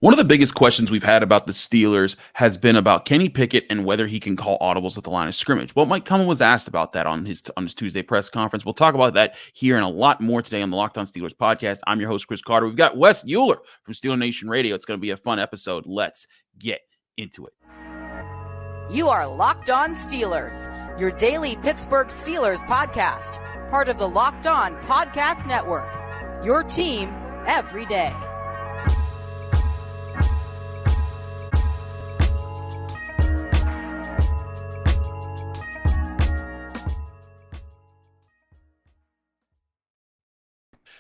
One of the biggest questions we've had about the Steelers has been about Kenny Pickett and whether he can call audibles at the line of scrimmage. Well, Mike Tomlin was asked about that on his Tuesday press conference. We'll talk about that here and a lot more today on the Locked On Steelers podcast. I'm your host, Chris Carter. We've got Wes Euler from Steeler Nation Radio. It's going to be a fun episode. Let's get into it. You are Locked On Steelers, your daily Pittsburgh Steelers podcast, part of the Locked On Podcast Network, your team every day.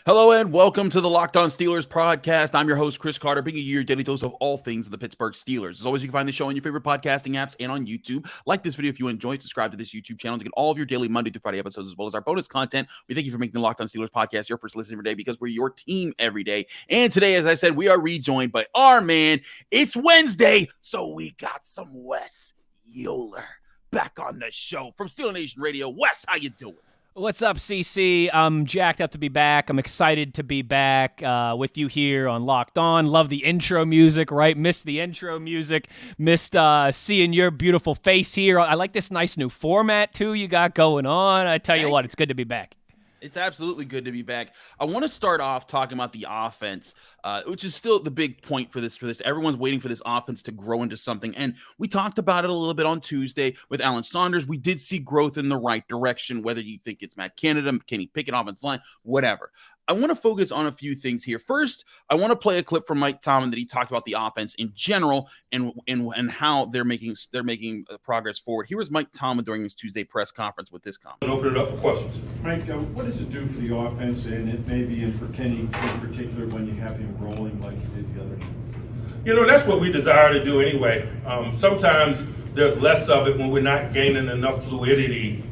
Hello and welcome to the Locked On Steelers podcast. I'm your host, Chris Carter, bringing you your daily dose of all things of the Pittsburgh Steelers. As always, you can find the show on your favorite podcasting apps and on YouTube. Like this video if you enjoy it. Subscribe to this YouTube channel to get all of your daily Monday through Friday episodes as well as our bonus content. We thank you for making the Locked On Steelers podcast your first listen every day because we're your team every day. And today, as I said, we are rejoined by our man. It's Wednesday, so we got some Wes Euler back on the show from Steeler Nation Radio. Wes, how you doing? What's up, CC? I'm jacked up to be back. I'm excited to be back with you here on Locked On. Love the intro music, right? Missed the intro music. Missed seeing your beautiful face here. I like this nice new format, too, you got going on. I tell you what, it's good to be back. It's absolutely good to be back. I want to start off talking about the offense, which is still the big point for this. Everyone's waiting for this offense to grow into something. And we talked about it a little bit on Tuesday with Alan Saunders. We did see growth in the right direction, whether you think it's Matt Canada, Kenny Pickett, offensive line, whatever. I want to focus on a few things here. First, I want to play a clip from Mike Tomlin that he talked about the offense in general and how they're making progress forward. Here was Mike Tomlin during his Tuesday press conference with this comment. Open it up for questions. Mike, what does it do for the offense and it maybe and for Kenny in particular when you have him rolling like you did the other day? You know, that's what we desire to do anyway. Sometimes there's less of it when we're not gaining enough fluidity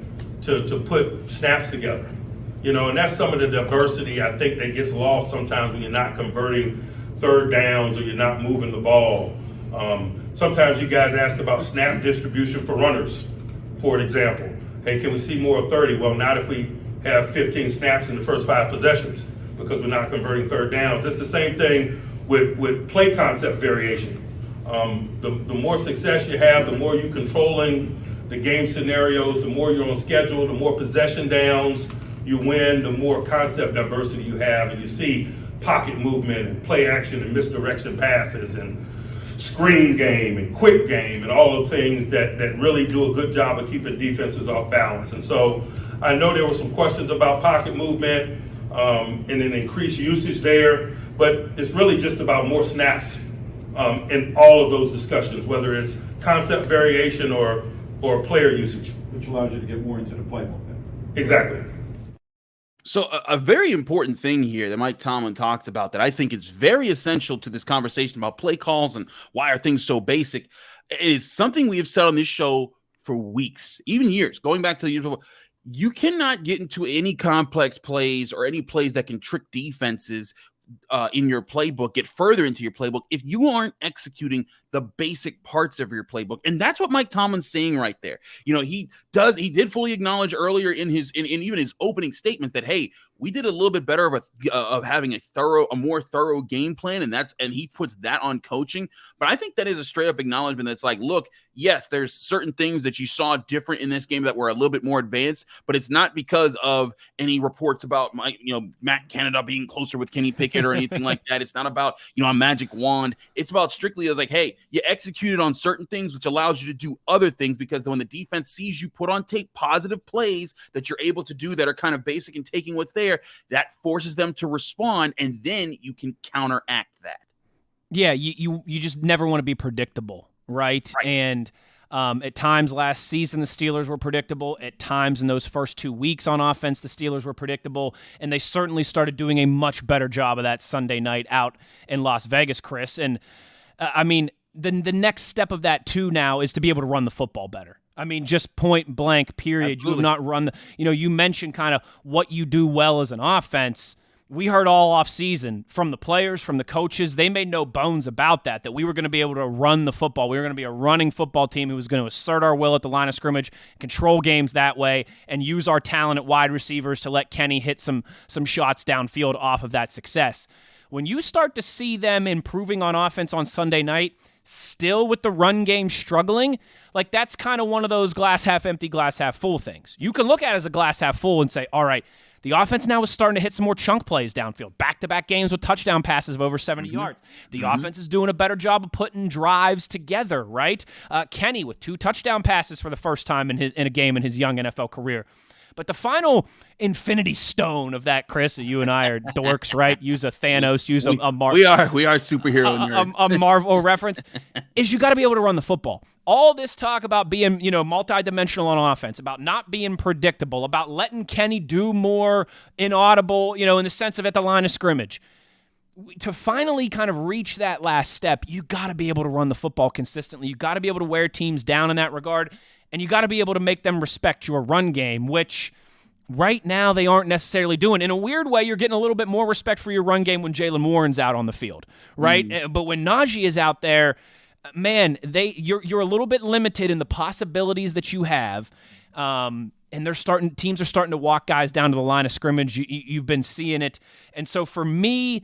to put snaps together. You know, and that's some of the diversity I think that gets lost sometimes when you're not converting third downs or you're not moving the ball. Sometimes you guys ask about snap distribution for runners, for an example. Hey, can we see more of 30? Well, not if we have 15 snaps in the first 5 possessions because we're not converting third downs. It's the same thing with play concept variation. The more success you have, the more you're controlling the game scenarios, the more you're on schedule, the more possession downs you win, the more concept diversity you have, and you see pocket movement and play action and misdirection passes and screen game and quick game and all the things that really do a good job of keeping defenses off balance. And so I know there were some questions about pocket movement and an increased usage there, but it's really just about more snaps in all of those discussions, whether it's concept variation or player usage. Which allows you to get more into the playbook then. Exactly. So a very important thing here that Mike Tomlin talks about that I think is very essential to this conversation about play calls and why are things so basic is something we have said on this show for weeks, even years, going back to the years before. You cannot get into any complex plays or any plays that can trick defenses in your playbook, get further into your playbook if you aren't executing the basic parts of your playbook. And that's what Mike Tomlin's saying right there. You know, he did fully acknowledge earlier in even his opening statements that, hey, we did a little bit better of having a more thorough game plan, and he puts that on coaching. But I think that is a straight up acknowledgement that's like, look, yes, there's certain things that you saw different in this game that were a little bit more advanced, but it's not because of any reports about Matt Canada being closer with Kenny Pickett or anything like that. It's not about a magic wand. It's about strictly as like, hey, you executed on certain things, which allows you to do other things, because when the defense sees you put on tape positive plays that you're able to do that are kind of basic and taking what's there, that forces them to respond, and then you can counteract that. Yeah, you just never want to be predictable, right? And at times last season, the Steelers were predictable. At times in those first 2 weeks on offense, the Steelers were predictable, and they certainly started doing a much better job of that Sunday night out in Las Vegas, Chris. And I mean, the next step of that too now is to be able to run the football better. I mean, just point blank, period. Absolutely. You have not run you mentioned kind of what you do well as an offense. We heard all offseason from the players, from the coaches. They made no bones about that we were going to be able to run the football. We were going to be a running football team who was going to assert our will at the line of scrimmage, control games that way, and use our talent at wide receivers to let Kenny hit some shots downfield off of that success. When you start to see them improving on offense on Sunday night, still with the run game struggling, like that's kind of one of those glass half empty, glass half full things. You can look at it as a glass half full and say, all right, the offense now is starting to hit some more chunk plays downfield, back-to-back games with touchdown passes of over 70 yards. The offense is doing a better job of putting drives together, right? Kenny with 2 touchdown passes for the first time in a game in his young NFL career. But the final infinity stone of that, Chris, you and I are dorks, right? Use a Thanos, use a Marvel. We are superhero nerds. A Marvel reference is you got to be able to run the football. All this talk about being, multidimensional on offense, about not being predictable, about letting Kenny do more inaudible, in the sense of at the line of scrimmage. To finally kind of reach that last step, you got to be able to run the football consistently. You got to be able to wear teams down in that regard. And you got to be able to make them respect your run game, which right now they aren't necessarily doing. In a weird way, you're getting a little bit more respect for your run game when Jaylen Warren's out on the field, right? But when Najee is out there, man, you're a little bit limited in the possibilities that you have. And teams are starting to walk guys down to the line of scrimmage. You've been seeing it. And so for me,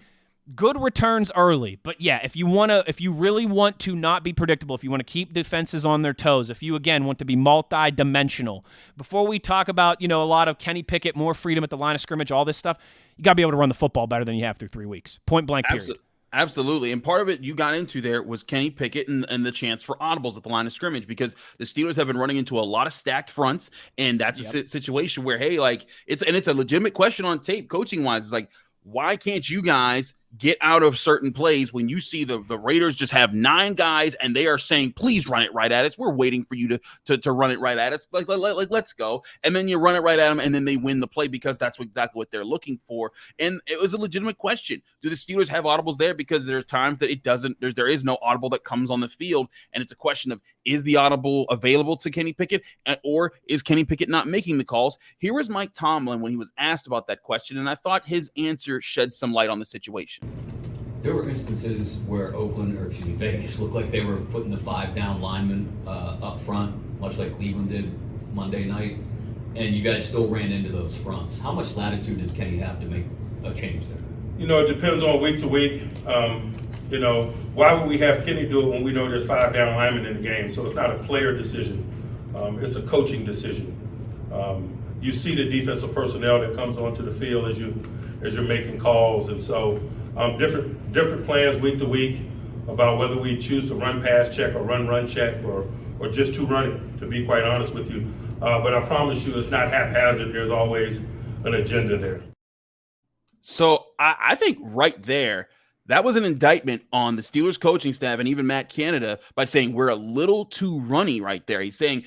good returns early, but yeah, if you really want to not be predictable, if you want to keep defenses on their toes, if you, again, want to be multi-dimensional, before we talk about, a lot of Kenny Pickett, more freedom at the line of scrimmage, all this stuff, you got to be able to run the football better than you have through 3 weeks. Point blank, period. Absolutely. And part of it you got into there was Kenny Pickett and the chance for audibles at the line of scrimmage, because the Steelers have been running into a lot of stacked fronts, and that's a situation where, hey, like it's a legitimate question on tape coaching wise. It's like, why can't you guys get out of certain plays when you see the Raiders just have 9 guys and they are saying, please run it right at us. We're waiting for you to run it right at us. Like, let's go. And then you run it right at them, and then they win the play because that's exactly what they're looking for. And it was a legitimate question. Do the Steelers have audibles there? Because there's times that there is no audible that comes on the field. And it's a question of, is the audible available to Kenny Pickett, or is Kenny Pickett not making the calls? Here was Mike Tomlin when he was asked about that question, and I thought his answer shed some light on the situation. There were instances where Vegas looked like they were putting the 5-down lineman up front, much like Cleveland did Monday night, and you guys still ran into those fronts. How much latitude does Kenny have to make a change there? It depends on week to week. Why would we have Kenny do it when we know there's 5-down linemen in the game? So it's not a player decision. It's a coaching decision. You see the defensive personnel that comes onto the field as you're making calls, and so different plans week to week about whether we choose to run pass check or run check or just to run it, to be quite honest with you. But I promise you, it's not haphazard. There's always an agenda there. So I think right there, that was an indictment on the Steelers coaching staff and even Matt Canada by saying we're a little too runny right there. He's saying,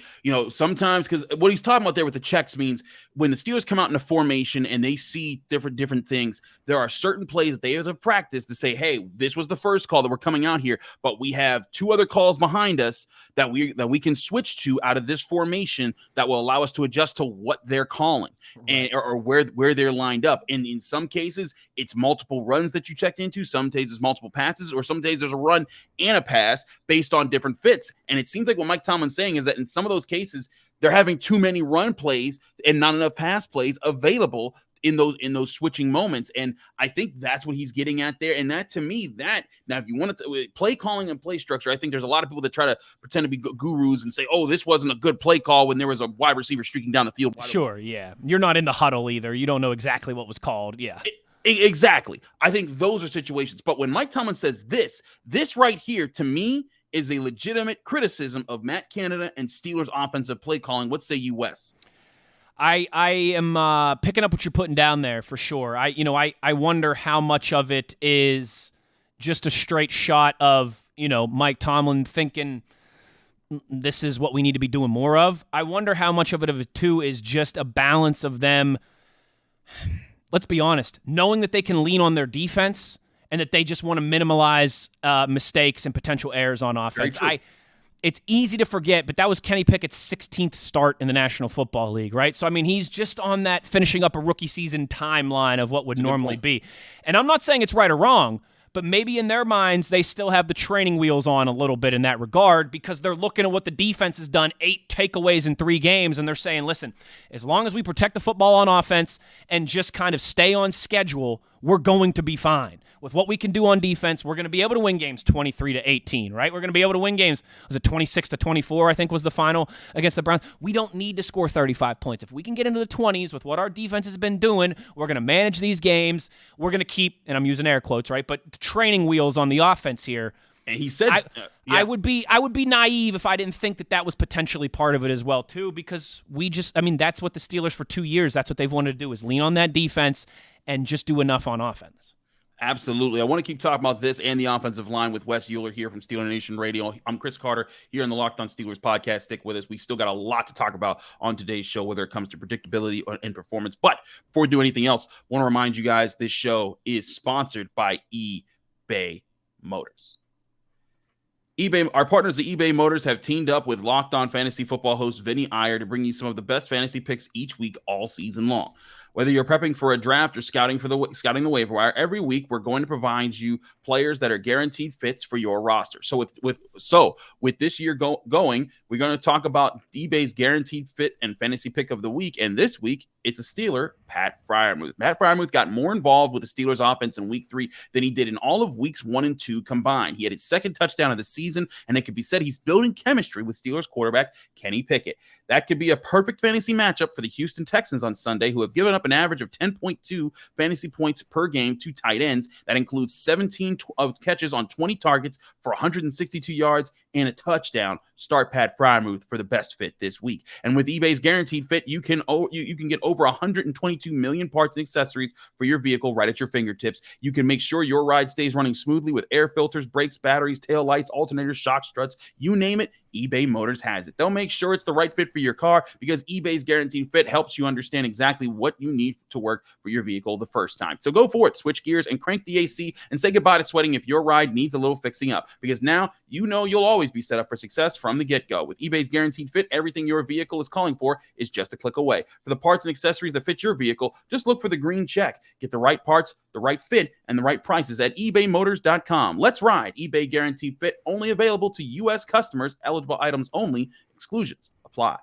sometimes, because what he's talking about there with the checks means when the Steelers come out in a formation and they see different things, there are certain plays that they have to practice to say, hey, this was the first call that we're coming out here, but we have 2 other calls behind us that we can switch to out of this formation that will allow us to adjust to what they're calling, and or where they're lined up. And in some cases, it's multiple runs that you check into. Some days it's multiple passes, or some days there's a run and a pass based on different fits. And it seems like what Mike Tomlin's saying is that in some of those cases, they're having too many run plays and not enough pass plays available in those switching moments. And I think that's what he's getting at there. And that, to me, now if you want to play calling and play structure, I think there's a lot of people that try to pretend to be gurus and say, oh, this wasn't a good play call when there was a wide receiver streaking down the field. Sure, yeah. You're not in the huddle either. You don't know exactly what was called. Yeah. Exactly. I think those are situations. But when Mike Tomlin says this right here, to me, is a legitimate criticism of Matt Canada and Steelers offensive play calling. What say you, Wes? I am picking up what you're putting down there for sure. I wonder how much of it is just a straight shot of, Mike Tomlin thinking this is what we need to be doing more of. I wonder how much of it too is just a balance of them, let's be honest, knowing that they can lean on their defense and that they just want to minimize mistakes and potential errors on offense. It's easy to forget, but that was Kenny Pickett's 16th start in the National Football League, right? So, he's just on that finishing up a rookie season timeline of what would normally be. And I'm not saying it's right or wrong, but maybe in their minds, they still have the training wheels on a little bit in that regard, because they're looking at what the defense has done, 8 takeaways in 3 games, and they're saying, listen, as long as we protect the football on offense and just kind of stay on schedule, we're going to be fine. With what we can do on defense, we're going to be able to win games 23-18, right? We're going to be able to win games, was it 26-24, I think was the final against the Browns? We don't need to score 35 points. If we can get into the 20s with what our defense has been doing, we're going to manage these games. We're going to keep, and I'm using air quotes, right? But the training wheels on the offense here. And he said, I would be naive if I didn't think that was potentially part of it as well, too, because that's what the Steelers for 2 years, that's what they've wanted to do, is lean on that defense and just do enough on offense. Absolutely. I want to keep talking about this and the offensive line with Wes Euler here from Steeler Nation Radio. I'm Chris Carter here on the Locked On Steelers podcast. Stick with us. We still got a lot to talk about on today's show, whether it comes to predictability and performance. But before we do anything else, I want to remind you guys this show is sponsored by eBay Motors. Our partners at eBay Motors have teamed up with Locked On Fantasy Football host Vinny Iyer to bring you some of the best fantasy picks each week all season long. Whether you're prepping for a draft or scouting the waiver wire, every week we're going to provide you players that are guaranteed fits for your roster. So with this year going, we're going to talk about eBay's guaranteed fit and fantasy pick of the week. And this week, it's a Steeler, Pat Freiermuth. Pat Freiermuth got more involved with the Steelers offense in week 3 than he did in all of weeks 1 and 2 combined. He had his second touchdown of the season, and it could be said he's building chemistry with Steelers quarterback Kenny Pickett. That could be a perfect fantasy matchup for the Houston Texans on Sunday, who have given up an average of 10.2 fantasy points per game to tight ends. That includes 17 catches on 20 targets for 162 yards and a touchdown. Start Pat Freiermuth for the best fit this week. And with eBay's guaranteed fit, you can get over 122 million parts and accessories for your vehicle right at your fingertips. You can make sure your ride stays running smoothly with air filters, brakes, batteries, tail lights, alternators, shock struts, you name it, eBay Motors has it. They'll make sure it's the right fit for your car because eBay's guaranteed fit helps you understand exactly what you need to work for your vehicle the first time. So go for it, switch gears and crank the AC and say goodbye to sweating if your ride needs a little fixing up, because now you know you'll always be set up for success from the get-go. With eBay's guaranteed fit, everything your vehicle is calling for is just a click away. For the parts and accessories that fit your vehicle, just look for the green check. Get the right parts, the right fit, and the right prices at ebaymotors.com. Let's ride. eBay guaranteed fit, only available to U.S. customers, eligible items only, exclusions apply.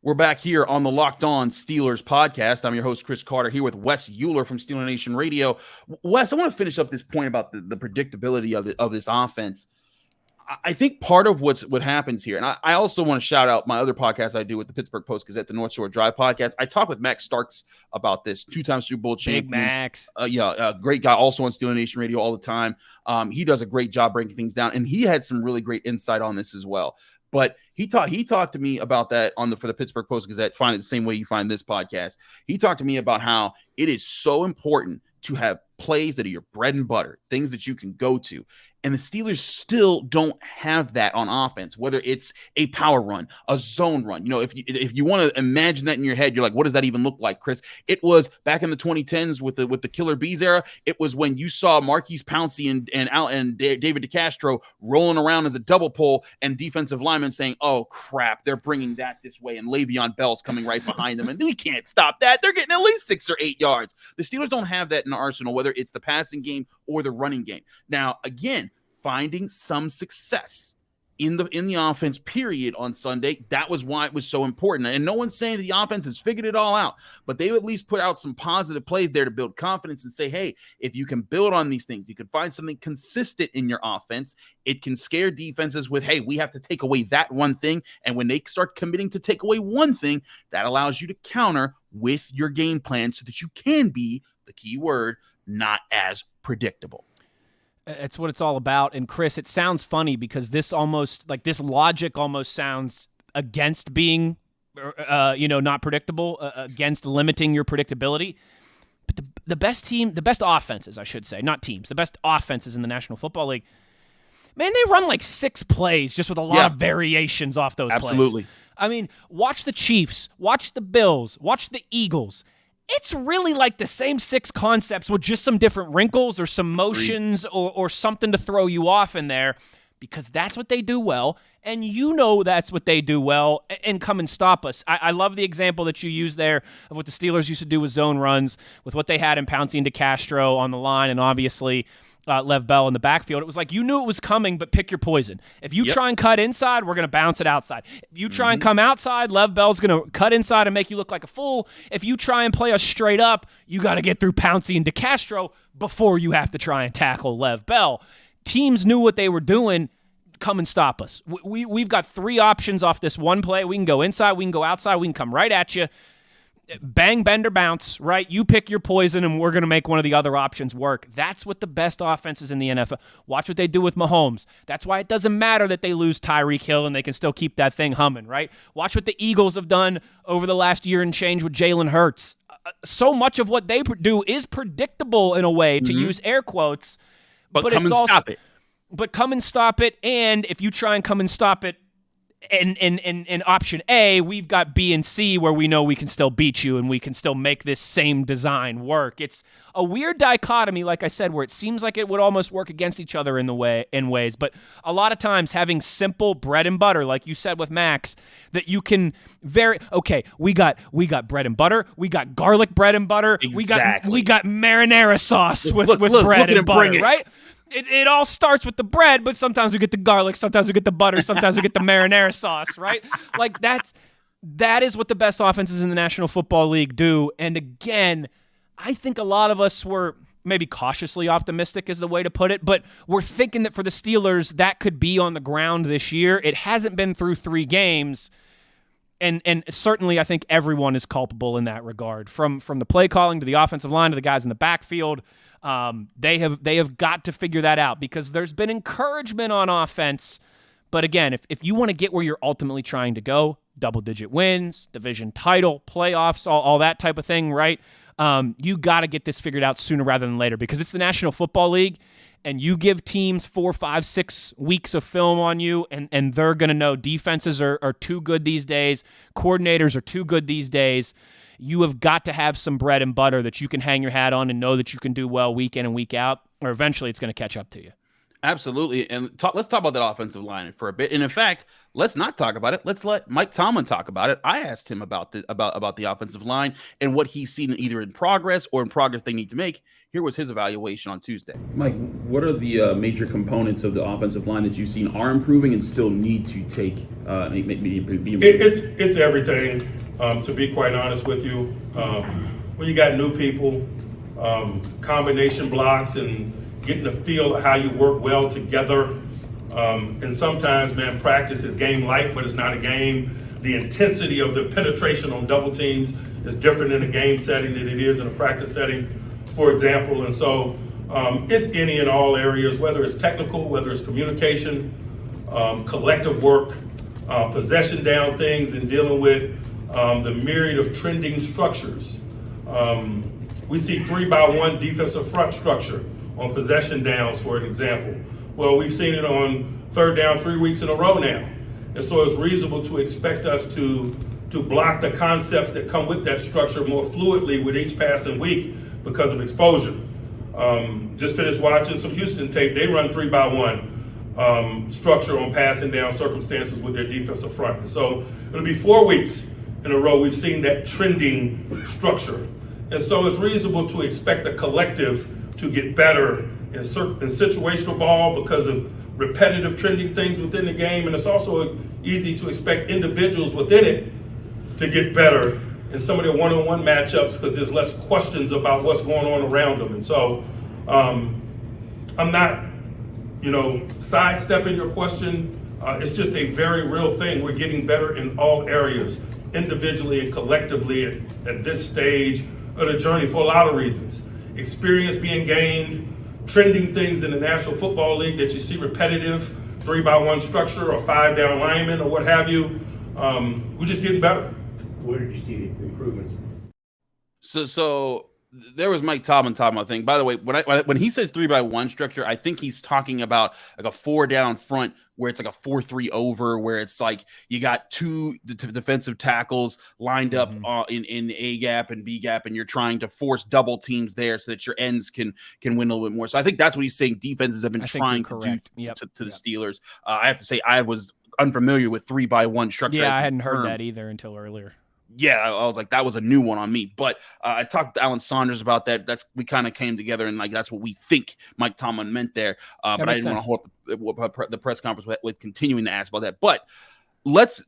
We're back here on the Locked On Steelers podcast. I'm your host, Chris Carter, here with Wes Euler from Steeler Nation Radio. Wes, I want to finish up this point about the predictability of this offense. I think part of what happens here, and I also want to shout out my other podcast I do with the Pittsburgh Post-Gazette, the North Shore Drive podcast. I talk with Max Starks about this, 2-time Super Bowl champion. Big Max. Great guy, also on Steeler Nation Radio all the time. He does a great job breaking things down, and he had some really great insight on this as well. But he talked to me about that for the Pittsburgh Post-Gazette. Find it the same way you find this podcast. He talked to me about how it is so important to have plays that are your bread and butter, things that you can go to. And the Steelers still don't have that on offense, whether it's a power run, a zone run. You know, if you want to imagine that in your head, you're like, what does that even look like, Chris? It was back in the 2010s with the Killer Bees era. It was when you saw Marquise Pouncey and David DeCastro rolling around as a double pull and defensive linemen saying, oh, crap, they're bringing that this way. And Le'Veon Bell's coming right behind them. And we can't stop that. They're getting at least 6 or 8 yards. The Steelers don't have that in the arsenal, whether it's the passing game or the running game. Now, again, finding some success in the offense period on Sunday, that was why it was so important. And no one's saying that the offense has figured it all out, but they at least put out some positive plays there to build confidence and say, hey, if you can build on these things, you can find something consistent in your offense, it can scare defenses with, hey, we have to take away that one thing. And when they start committing to take away one thing, that allows you to counter with your game plan so that you can be, the key word, not as predictable. It's what it's all about. And Chris, it sounds funny because this logic almost sounds against being, not predictable, against limiting your predictability. But the best offenses, I should say, not teams, the best offenses in the National Football League, man, they run like 6 plays just with a lot of variations off those plays. Absolutely. I mean, watch the Chiefs, watch the Bills, watch the Eagles. It's really like the same 6 concepts with just some different wrinkles or some motions or something to throw you off in there, because that's what they do well, and you know that's what they do well, and come and stop us. I love the example that you used there of what the Steelers used to do with zone runs, with what they had in Pouncey and DeCastro on the line, and obviously Lev Bell in the backfield. It was like you knew it was coming, but pick your poison. If you try and cut inside, we're going to bounce it outside. If you try and come outside, Lev Bell's going to cut inside and make you look like a fool. If you try and play us straight up, you got to get through Pouncey and DeCastro before you have to try and tackle Lev Bell. Teams knew what they were doing. Come and stop us. We've got 3 options off this one play. We can go inside, we can go outside, we can come right at you. Bang, bend, or bounce, right? You pick your poison, and we're going to make one of the other options work. That's what the best offenses in the NFL. Watch what they do with Mahomes. That's why it doesn't matter that they lose Tyreek Hill and they can still keep that thing humming, right? Watch what the Eagles have done over the last year and change with Jalen Hurts. So much of what they do is predictable in a way, to use air quotes. But come and stop it. But come and stop it, and if you try and come and stop it, in option A, we've got B and C where we know we can still beat you and we can still make this same design work. It's a weird dichotomy, like I said, where it seems like it would almost work against each other in ways. But a lot of times having simple bread and butter, like you said with Max, that you can we got bread and butter, we got garlic bread and butter, Exactly. we got marinara sauce with look, bread and butter, bring it. right? It all starts with the bread, but sometimes we get the garlic, sometimes we get the butter, sometimes we get the marinara sauce, right? Like that is what the best offenses in the National Football League do. And again, I think a lot of us were maybe cautiously optimistic is the way to put it, but we're thinking that for the Steelers, that could be on the ground this year. It hasn't been through 3 games. And certainly I think everyone is culpable in that regard, from the play calling to the offensive line to the guys in the backfield. They have got to figure that out, because there's been encouragement on offense. But again, if you want to get where you're ultimately trying to go, double-digit wins, division title, playoffs, all that type of thing, right? You got to get this figured out sooner rather than later, because it's the National Football League, and you give teams 4, 5, 6 weeks of film on you, and they're going to know defenses are too good these days, coordinators are too good these days. You have got to have some bread and butter that you can hang your hat on and know that you can do well week in and week out, or eventually it's going to catch up to you. Absolutely. And let's talk about that offensive line for a bit. And in fact, let's not talk about it. Let's let Mike Tomlin talk about it. I asked him about the offensive line and what he's seen either in progress or in progress they need to make. Here was his evaluation on Tuesday. Mike, what are the major components of the offensive line that you've seen are improving and still need to take be improved? It's everything. To be quite honest with you, when you got new people, combination blocks, and getting the feel of how you work well together. And sometimes, man, practice is game light, but it's not a game. The intensity of the penetration on double teams is different in a game setting than it is in a practice setting, for example. And so it's any and all areas, whether it's technical, whether it's communication, collective work, possession down things, and dealing with the myriad of trending structures. We see 3-by-1 defensive front structure on possession downs, for an example. Well, we've seen it on 3rd down 3 weeks in a row now. And so it's reasonable to expect us to block the concepts that come with that structure more fluidly with each passing week because of exposure. Just finished watching some Houston tape. They run 3-by-1 structure on passing down circumstances with their defensive front. And so it'll be 4 weeks in a row we've seen that trending structure. And so it's reasonable to expect the collective to get better in situational ball because of repetitive trending things within the game. And it's also easy to expect individuals within it to get better in some of their one-on-one matchups because there's less questions about what's going on around them. And so I'm not, sidestepping your question. It's just a very real thing. We're getting better in all areas, individually and collectively at this stage of the journey for a lot of reasons. Experience being gained, trending things in the National Football League that you see repetitive, 3-by-1 structure or 5-down linemen or what have you. We're just getting better. Where did you see the improvements? So there was Mike Tomlin talking about thing. By the way, when he says 3-by-1 structure, I think he's talking about like a 4 down front where it's like a 4-3 over, where it's like you got two defensive tackles lined up in A gap and B gap, and you're trying to force double teams there so that your ends can win a little bit more. So I think that's what he's saying. Defenses have been trying to do to the Steelers. I have to say I was unfamiliar with 3-by-1 structure. Yeah, I hadn't heard that either until earlier. Yeah, I was like, that was a new one on me. But I talked to Alan Saunders about that. We kind of came together, and like that's what we think Mike Tomlin meant there. But I didn't want to hold the press conference with continuing to ask about that. But let's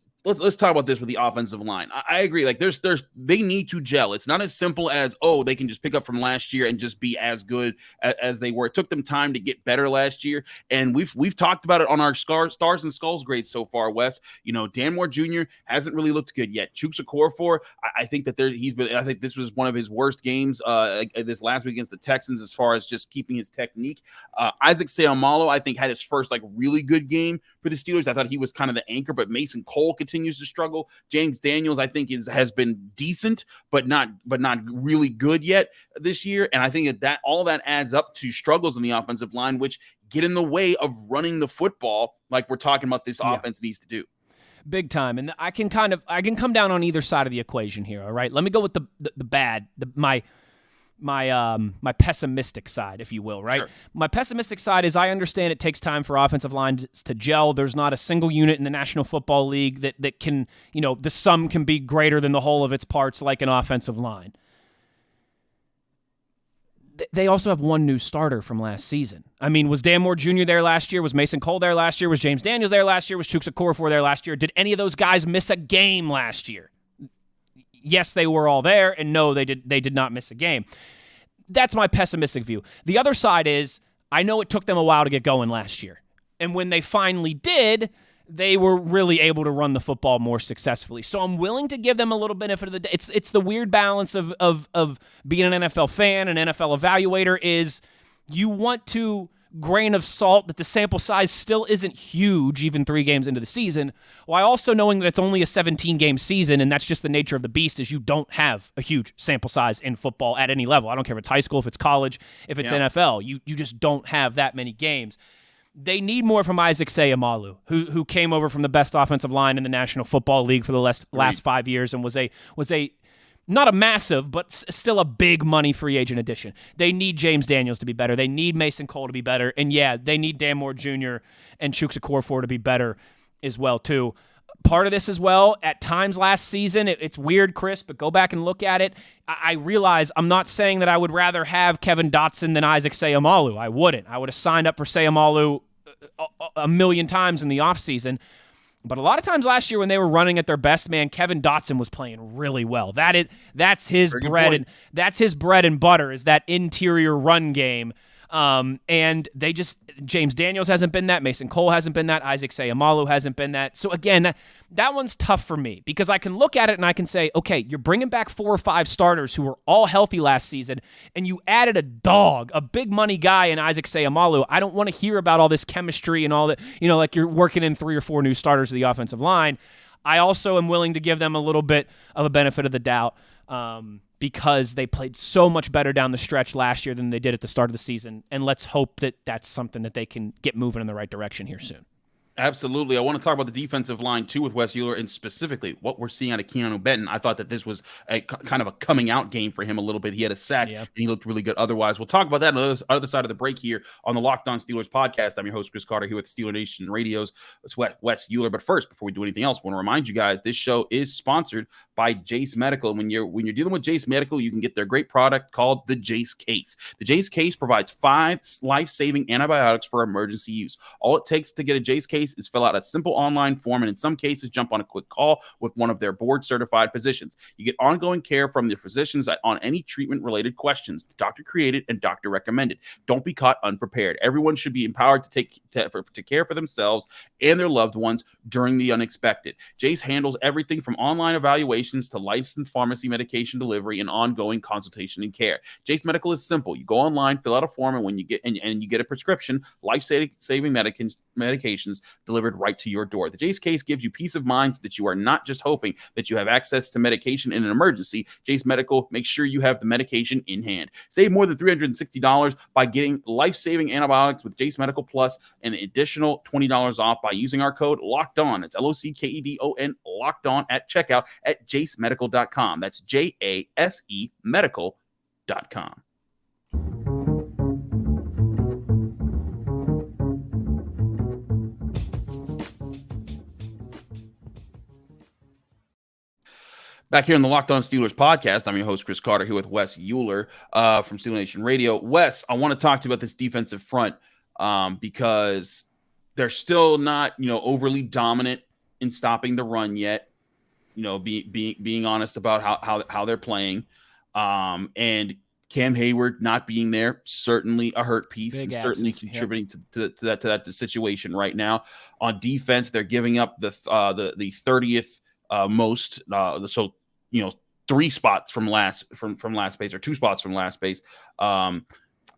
talk about this with the offensive line. I agree. Like they need to gel. It's not as simple as, they can just pick up from last year and just be as good as they were. It took them time to get better last year. And we've talked about it on our Stars and Skulls grades so far, Wes. Dan Moore Jr. hasn't really looked good yet. Chuks Okorafor, I think that I think this was one of his worst games this last week against the Texans as far as just keeping his technique. Isaac Seumalo, I think, had his first really good game for the Steelers. I thought he was kind of the anchor, but Mason Cole continues to struggle. James Daniels, I think, has been decent, but not really good yet this year. And I think that all that adds up to struggles in the offensive line, which get in the way of running the football like we're talking about this offense needs to do. Big time. And I can come down on either side of the equation here. All right. Let me go with the bad, my pessimistic side, if you will, right? Sure. My pessimistic side is I understand it takes time for offensive lines to gel. There's not a single unit in the National Football League that can, the sum can be greater than the whole of its parts like an offensive line. They also have one new starter from last season. I mean, was Dan Moore Jr. there last year? Was Mason Cole there last year? Was James Daniels there last year? Was Chuks Okorafor there last year? Did any of those guys miss a game last year? Yes, they were all there, and no, they did not miss a game. That's my pessimistic view. The other side is I know it took them a while to get going last year. And when they finally did, they were really able to run the football more successfully. So I'm willing to give them a little benefit of the day. It's the weird balance of being an NFL fan, an NFL evaluator, is you want to grain of salt that the sample size still isn't huge even 3 games into the season, while also knowing that it's only a 17-game season, and that's just the nature of the beast, is you don't have a huge sample size in football at any level. I don't care if it's high school, if it's college, if it's NFL. You just don't have that many games. They need more from Isaac Seumalo, who came over from the best offensive line in the National Football League for the last 5 years and was a not a massive, but still a big money free agent addition. They need James Daniels to be better. They need Mason Cole to be better. And yeah, they need Dan Moore Jr. and Chuks Okorafor to be better as well, too. Part of this as well, at times last season, it's weird, Chris, but go back and look at it. I realize I'm not saying that I would rather have Kevin Dotson than Isaac Seumalo. I wouldn't. I would have signed up for Seumalo a million times in the offseason. But a lot of times last year when they were running at their best, man, Kevin Dotson was playing really well. That's his bread and butter, is that interior run game. And James Daniels hasn't been that, Mason Cole hasn't been that, Isaac Seumalo hasn't been that. So again, that one's tough for me because I can look at it and I can say, okay, you're bringing back 4 or 5 starters who were all healthy last season, and you added a big money guy in Isaac Seumalo. I don't want to hear about all this chemistry and all that, like you're working in 3 or 4 new starters of the offensive line. I also am willing to give them a little bit of a benefit of the doubt. Because they played so much better down the stretch last year than they did at the start of the season. And let's hope that that's something that they can get moving in the right direction here soon. Absolutely. I want to talk about the defensive line, too, with Wes Euler, and specifically what we're seeing out of Keanu Benton. I thought that this was a kind of a coming out game for him a little bit. He had a sack, and he looked really good otherwise. We'll talk about that on the other side of the break here on the Locked On Steelers podcast. I'm your host, Chris Carter, here with Steeler Nation Radio's Wes Euler. But first, before we do anything else, I want to remind you guys, this show is sponsored by Jace Medical. When you're dealing with Jace Medical, you can get their great product called the Jace Case. The Jace Case provides 5 life-saving antibiotics for emergency use. All it takes to get a Jace Case is fill out a simple online form, and in some cases, jump on a quick call with one of their board-certified physicians. You get ongoing care from the physicians on any treatment-related questions, doctor created and doctor recommended. Don't be caught unprepared. Everyone should be empowered to care for themselves and their loved ones during the unexpected. Jace handles everything from online evaluations to licensed pharmacy medication delivery and ongoing consultation and care. Jace Medical is simple. You go online, fill out a form, and when you get and you get a prescription, life-saving medications delivered right to your door. The Jace case gives you peace of mind that you are not just hoping that you have access to medication in an emergency. Jace Medical makes sure you have the medication in hand. Save more than $360 by getting life-saving antibiotics with Jace Medical Plus and an additional $20 off by using our code Locked On. It's LOCKEDON, Locked On at checkout at jacemedical.com. That's JASE medical.com. Back here on the Locked On Steelers podcast, I'm your host, Chris Carter, here with Wes Euler from Steeler Nation Radio. Wes, I want to talk to you about this defensive front because they're still not, overly dominant in stopping the run yet. Being honest about how they're playing, and Cam Hayward not being there, certainly a hurt piece, and certainly contributing to that situation right now. On defense, they're giving up the 30th most, so 3 spots from last base, or 2 spots from last base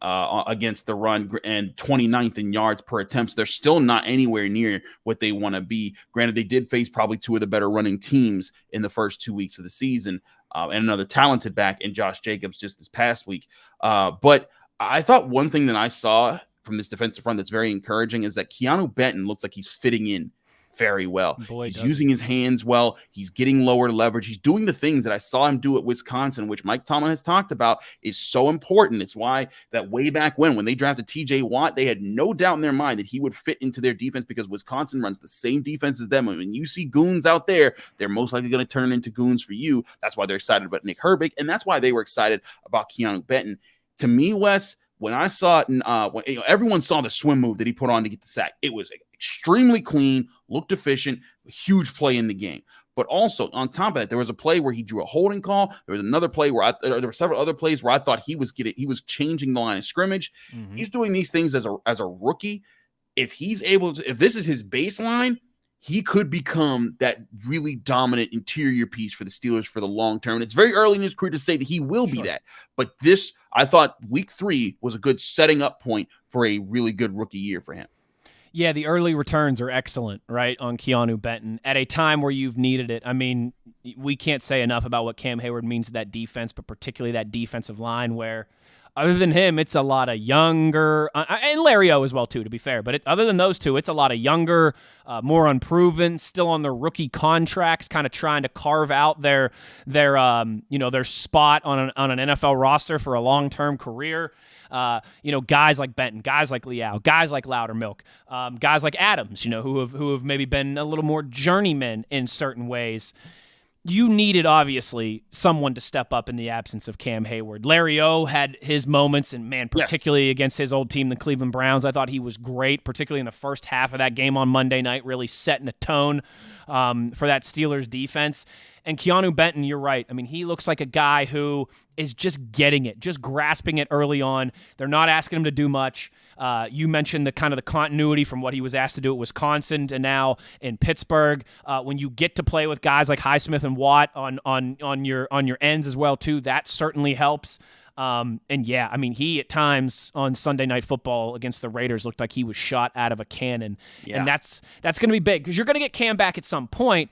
against the run, and 29th in yards per attempt. So they're still not anywhere near what they want to be. Granted, they did face probably 2 of the better running teams in the first 2 weeks of the season, and another talented back in Josh Jacobs just this past week. But I thought one thing that I saw from this defensive front that's very encouraging is that Keanu Benton looks like he's fitting in very well. He's using his hands well. He's getting lower leverage. He's doing the things that I saw him do at Wisconsin, which Mike Tomlin has talked about is so important. It's why that way back when they drafted TJ Watt, they had no doubt in their mind that he would fit into their defense because Wisconsin runs the same defense as them. And when you see goons out there, they're most likely going to turn into goons for you. That's why they're excited about Nick Herbig, and that's why they were excited about Keanu Benton. To me, Wes, when I saw it, everyone saw the swim move that he put on to get the sack. It was extremely clean, looked efficient, huge play in the game. But also on top of that, there was a play where he drew a holding call. There was another play where there were several other plays where I thought he was changing the line of scrimmage. Mm-hmm. He's doing these things as a rookie. If he's able to, if this is his baseline, he could become that really dominant interior piece for the Steelers for the long term. And it's very early in his career to say that he will be that. But this, I thought week 3 was a good setting up point for a really good rookie year for him. Yeah, the early returns are excellent, right, on Keanu Benton at a time where you've needed it. I mean, we can't say enough about what Cam Hayward means to that defense, but particularly that defensive line where other than him, it's a lot of younger, and Larry O as well, too, to be fair. But other than those two, it's a lot of younger, more unproven, still on their rookie contracts, kind of trying to carve out their spot on an NFL roster for a long-term career. Guys like Benton, guys like Leal, guys like Loudermilk, guys like Adams, who have maybe been a little more journeymen in certain ways. You needed, obviously, someone to step up in the absence of Cam Hayward. Larry O had his moments, and, man, particularly against his old team, the Cleveland Browns, I thought he was great, particularly in the first half of that game on Monday night, really setting a tone for that Steelers defense. And Keanu Benton, you're right. I mean, he looks like a guy who is just getting it, just grasping it early on. They're not asking him to do much. You mentioned the continuity from what he was asked to do at Wisconsin to now in Pittsburgh. When you get to play with guys like Highsmith and Watt on your ends as well too, that certainly helps. He at times on Sunday Night Football against the Raiders looked like he was shot out of a cannon, and that's going to be big because you're going to get Cam back at some point.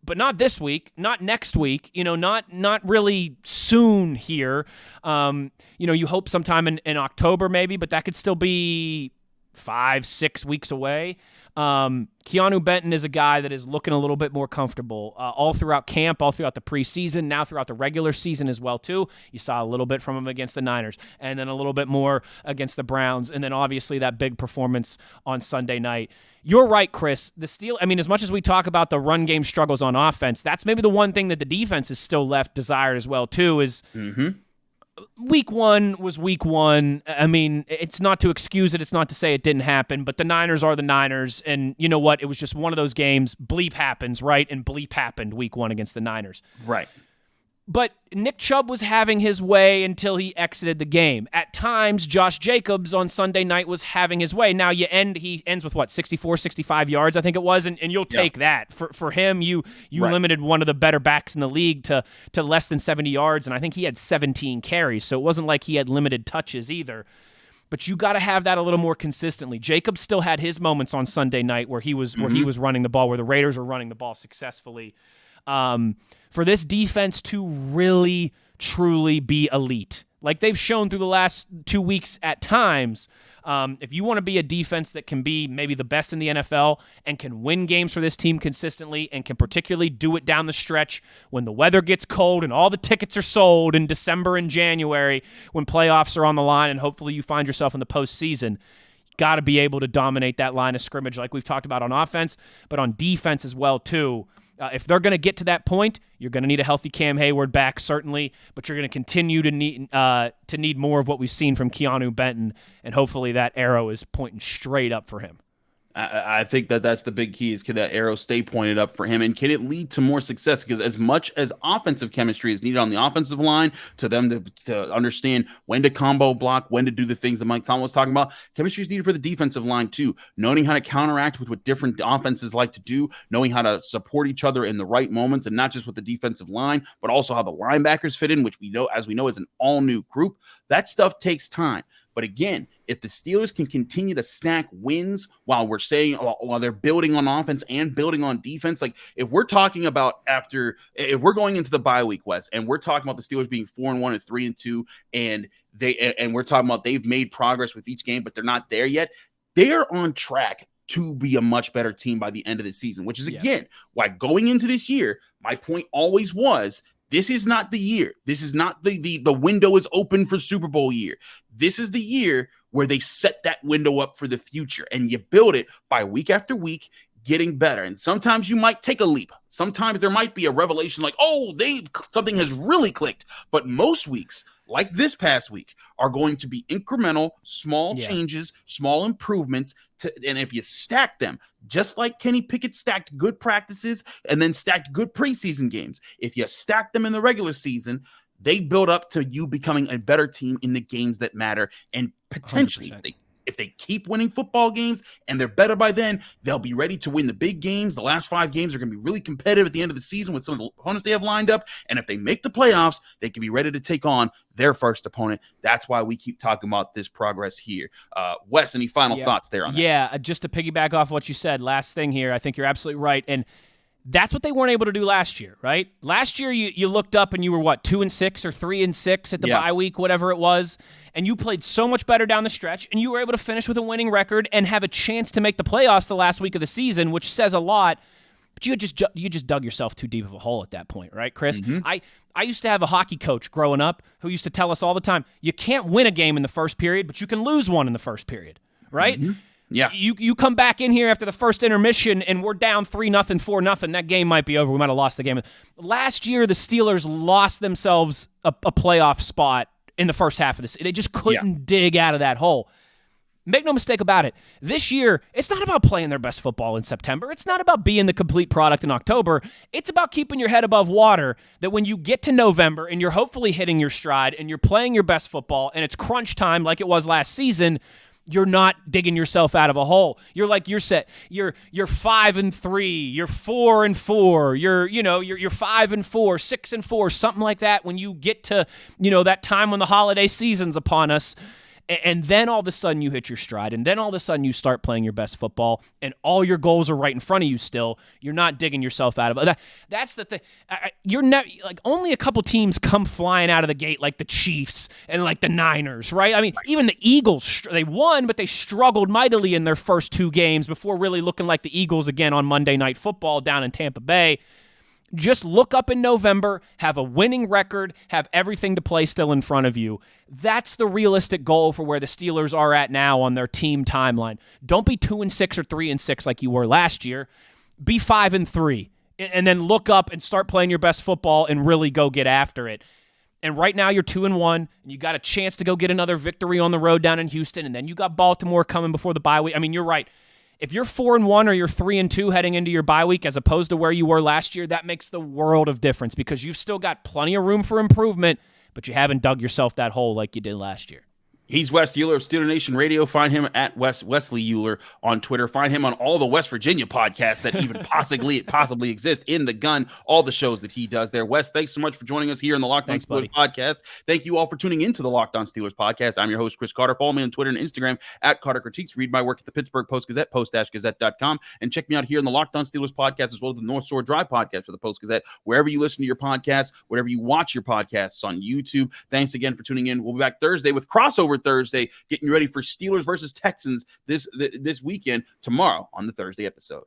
But not this week, not next week, not really soon here. You hope sometime in October maybe, but that could still be 5-6 weeks away. Keanu Benton is a guy that is looking a little bit more comfortable all throughout camp, all throughout the preseason, now throughout the regular season as well, too. You saw a little bit from him against the Niners, and then a little bit more against the Browns, and then obviously that big performance on Sunday night. You're right, Chris. As much as we talk about the run game struggles on offense, that's maybe the one thing that the defense is still left desired as well, too, is Week 1 was week 1. I mean, it's not to excuse it. It's not to say it didn't happen, but the Niners are the Niners, and you know what? It was just one of those games. Bleep happens, right? And bleep happened week 1 against the Niners. Right. But Nick Chubb was having his way until he exited the game. At times, Josh Jacobs on Sunday night was having his way. Now, he ends with, 64, 65 yards, I think it was, and you'll take that. For him, you limited one of the better backs in the league to less than 70 yards, and I think he had 17 carries, so it wasn't like he had limited touches either. but you got to have that a little more consistently. Jacobs still had his moments on Sunday night where he was running the ball, where the Raiders were running the ball successfully. For this defense to really, truly be elite, like they've shown through the last 2 weeks at times, if you want to be a defense that can be maybe the best in the NFL and can win games for this team consistently and can particularly do it down the stretch when the weather gets cold and all the tickets are sold in December and January when playoffs are on the line and hopefully you find yourself in the postseason, got to be able to dominate that line of scrimmage like we've talked about on offense, but on defense as well too. If they're going to get to that point, you're going to need a healthy Cam Hayward back, certainly, but you're going to continue to need more of what we've seen from Keanu Benton, and hopefully that arrow is pointing straight up for him. I think that's the big key, is can that arrow stay pointed up for him, and can it lead to more success? Because as much as offensive chemistry is needed on the offensive line to them to understand when to combo block, when to do the things that Mike Tomlin was talking about, chemistry is needed for the defensive line too. Knowing how to counteract with what different offenses like to do, knowing how to support each other in the right moments, and not just with the defensive line, but also how the linebackers fit in, which we know is an all-new group. That stuff takes time. But again, if the Steelers can continue to snack wins while they're building on offense and building on defense, like if we're talking about if we're going into the bye week, Wes, and we're talking about the Steelers being 4-1 and 3-2, and we're talking about they've made progress with each game, but they're not there yet, they're on track to be a much better team by the end of the season, which is, again, why going into this year, my point always was, this is not the year. This is not the window is open for Super Bowl year. This is the year where they set that window up for the future, and you build it by week after week, getting better. And sometimes you might take a leap. Sometimes there might be a revelation like, oh, something has really clicked. But most weeks, like this past week, are going to be incremental, small changes, small improvements. And if you stack them, just like Kenny Pickett stacked good practices and then stacked good preseason games, if you stack them in the regular season, they build up to you becoming a better team in the games that matter. And potentially, if they keep winning football games and they're better by then, they'll be ready to win the big games. The last 5 games are going to be really competitive at the end of the season with some of the opponents they have lined up. And if they make the playoffs, they can be ready to take on their first opponent. That's why we keep talking about this progress here. Wes, any final thoughts there on that? Yeah, just to piggyback off what you said, last thing here, I think you're absolutely right. And that's what they weren't able to do last year, right? Last year, you looked up and you were, 2-6 or 3-6 at the bye week, whatever it was, and you played so much better down the stretch, and you were able to finish with a winning record and have a chance to make the playoffs the last week of the season, which says a lot. But you just dug yourself too deep of a hole at that point, right, Chris? Mm-hmm. I used to have a hockey coach growing up who used to tell us all the time, you can't win a game in the first period, but you can lose one in the first period, right? Mm-hmm. Yeah. You come back in here after the first intermission and we're down 3-0, 4-0. That game might be over. We might have lost the game. Last year, the Steelers lost themselves a playoff spot in the first half of this. They just couldn't dig out of that hole. Make no mistake about it. This year, it's not about playing their best football in September. It's not about being the complete product in October. It's about keeping your head above water, that when you get to November and you're hopefully hitting your stride and you're playing your best football and it's crunch time like it was last season, you're not digging yourself out of a hole. You're 5-3, you're 4-4, you're 5-4, 6-4, something like that. When you get to, that time when the holiday season's upon us, and then all of a sudden you hit your stride, and then all of a sudden you start playing your best football, and all your goals are right in front of you still, you're not digging yourself out of it. That's the thing. Only a couple teams come flying out of the gate like the Chiefs and like the Niners, right? I mean, even the Eagles, they won, but they struggled mightily in their first 2 games before really looking like the Eagles again on Monday Night Football down in Tampa Bay. Just look up in November, have a winning record, have everything to play still in front of you. That's the realistic goal for where the Steelers are at now on their team timeline. Don't be 2-6 or 3-6 like you were last year. Be 5-3, and then look up and start playing your best football and really go get after it. And right now you're 2-1, and you got a chance to go get another victory on the road down in Houston, and then you got Baltimore coming before the bye week. I mean, you're right. If you're 4-1 or you're 3-2 heading into your bye week as opposed to where you were last year, that makes the world of difference because you've still got plenty of room for improvement, but you haven't dug yourself that hole like you did last year. He's Wes Euler of Steeler Nation Radio. Find him at Wesley Euler on Twitter. Find him on all the West Virginia podcasts that even possibly exist. In the Gun, all the shows that he does there. Wes, thanks so much for joining us here on the Locked On Steelers podcast. Thank you all for tuning into the Locked On Steelers podcast. I'm your host, Chris Carter. Follow me on Twitter and Instagram at Carter Critiques. Read my work at the Pittsburgh Post-Gazette, post-gazette.com. And check me out here in the Locked On Steelers podcast, as well as the North Shore Drive podcast for the Post-Gazette, wherever you listen to your podcasts, wherever you watch your podcasts on YouTube. Thanks again for tuning in. We'll be back Thursday with Crossover Thursday, getting you ready for Steelers versus Texans this weekend tomorrow on the Thursday episode.